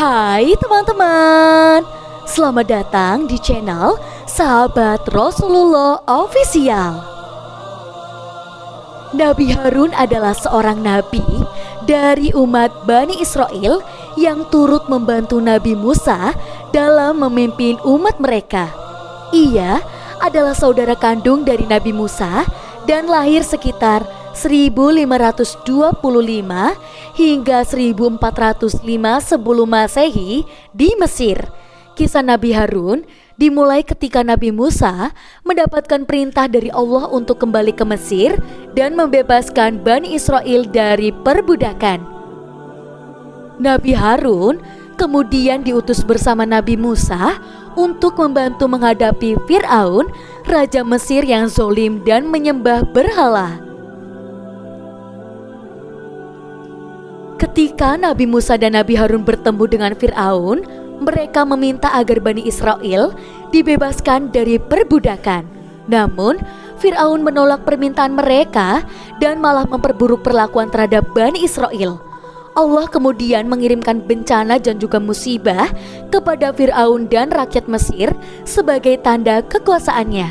Hai teman-teman, selamat datang di channel Sahabat Rasulullah Official. Nabi Harun adalah seorang nabi dari umat Bani Israel yang turut membantu Nabi Musa dalam memimpin umat mereka. Ia adalah saudara kandung dari Nabi Musa dan lahir sekitar 1525 hingga 1405 sebelum Masehi di Mesir. Kisah Nabi Harun dimulai ketika Nabi Musa mendapatkan perintah dari Allah untuk kembali ke Mesir dan membebaskan Bani Israel dari perbudakan. Nabi Harun kemudian diutus bersama Nabi Musa untuk membantu menghadapi Fir'aun, raja Mesir yang zalim dan menyembah berhala. Ketika Nabi Musa dan Nabi Harun bertemu dengan Fir'aun, mereka meminta agar Bani Israel dibebaskan dari perbudakan. Namun, Fir'aun menolak permintaan mereka dan malah memperburuk perlakuan terhadap Bani Israel. Allah kemudian mengirimkan bencana dan juga musibah kepada Fir'aun dan rakyat Mesir sebagai tanda kekuasaannya.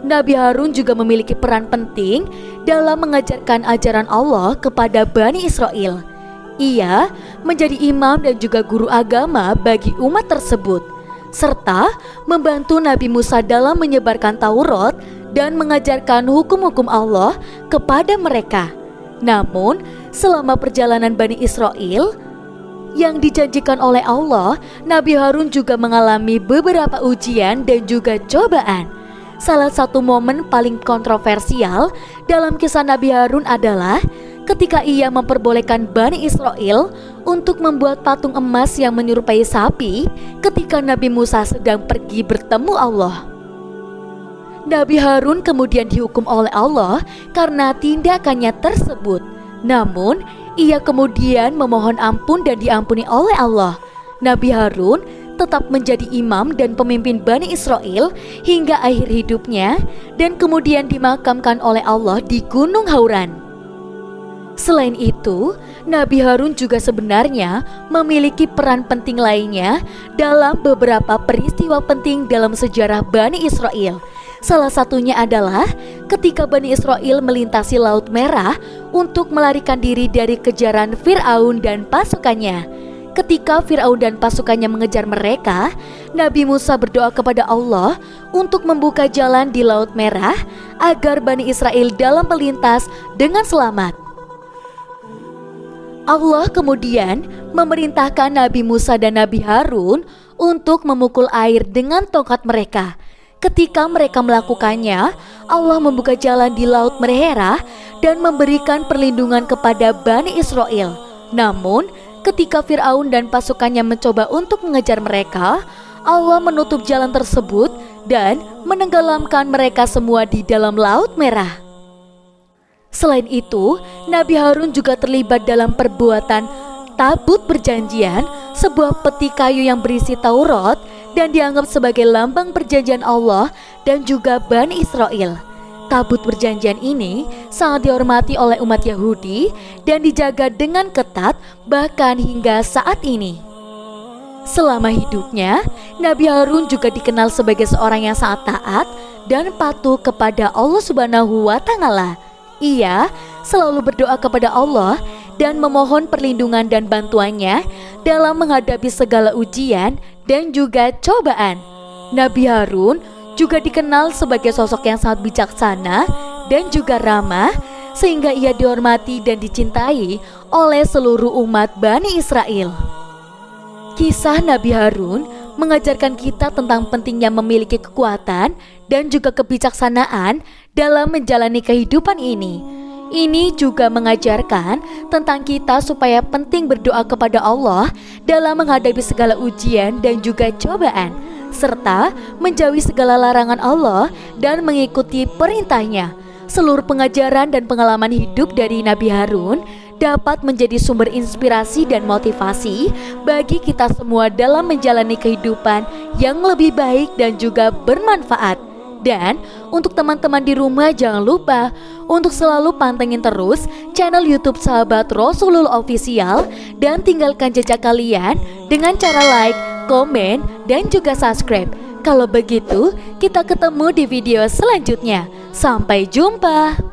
Nabi Harun juga memiliki peran penting dalam mengajarkan ajaran Allah kepada Bani Israel. Ia menjadi imam dan juga guru agama bagi umat tersebut, serta membantu Nabi Musa dalam menyebarkan Taurat dan mengajarkan hukum-hukum Allah kepada mereka. Namun, selama perjalanan Bani Israel yang dijanjikan oleh Allah, Nabi Harun juga mengalami beberapa ujian dan juga cobaan. Salah satu momen paling kontroversial dalam kisah Nabi Harun adalah ketika ia memperbolehkan Bani Israel untuk membuat patung emas yang menyerupai sapi ketika Nabi Musa sedang pergi bertemu Allah. Nabi Harun kemudian dihukum oleh Allah karena tindakannya tersebut. Namun, ia kemudian memohon ampun dan diampuni oleh Allah. Nabi Harun tetap menjadi imam dan pemimpin Bani Israel hingga akhir hidupnya dan kemudian dimakamkan oleh Allah di Gunung Hauran. Selain itu, Nabi Harun juga sebenarnya memiliki peran penting lainnya dalam beberapa peristiwa penting dalam sejarah Bani Israel. Salah satunya adalah ketika Bani Israel melintasi Laut Merah untuk melarikan diri dari kejaran Fir'aun dan pasukannya. Ketika Fir'aun dan pasukannya mengejar mereka, Nabi Musa berdoa kepada Allah untuk membuka jalan di Laut Merah agar Bani Israel dalam melintas dengan selamat. Allah kemudian memerintahkan Nabi Musa dan Nabi Harun untuk memukul air dengan tongkat mereka. Ketika mereka melakukannya, Allah membuka jalan di Laut Merah dan memberikan perlindungan kepada Bani Israel. Namun, ketika Fir'aun dan pasukannya mencoba untuk mengejar mereka, Allah menutup jalan tersebut dan menenggelamkan mereka semua di dalam Laut Merah. Selain itu, Nabi Harun juga terlibat dalam perbuatan Tabut Perjanjian, sebuah peti kayu yang berisi Taurat dan dianggap sebagai lambang perjanjian Allah dan juga Bani Israel. Tabut Perjanjian ini sangat dihormati oleh umat Yahudi dan dijaga dengan ketat bahkan hingga saat ini. Selama hidupnya, Nabi Harun juga dikenal sebagai seorang yang sangat taat dan patuh kepada Allah Subhanahu wa Ta'ala. Ia selalu berdoa kepada Allah dan memohon perlindungan dan bantuannya dalam menghadapi segala ujian dan juga cobaan. Nabi Harun juga dikenal sebagai sosok yang sangat bijaksana dan juga ramah, sehingga ia dihormati dan dicintai oleh seluruh umat Bani Israel. Kisah Nabi Harun mengajarkan kita tentang pentingnya memiliki kekuatan dan juga kebijaksanaan dalam menjalani kehidupan ini. Ini juga mengajarkan tentang kita supaya penting berdoa kepada Allah dalam menghadapi segala ujian dan juga cobaan, serta menjauhi segala larangan Allah dan mengikuti perintahnya. Seluruh pengajaran dan pengalaman hidup dari Nabi Harun dapat menjadi sumber inspirasi dan motivasi bagi kita semua dalam menjalani kehidupan yang lebih baik dan juga bermanfaat. Dan untuk teman-teman di rumah jangan lupa untuk selalu pantengin terus channel YouTube Sahabat Rasulul Official dan tinggalkan jejak kalian dengan cara like, komen, dan juga subscribe. Kalau begitu, kita ketemu di video selanjutnya. Sampai jumpa.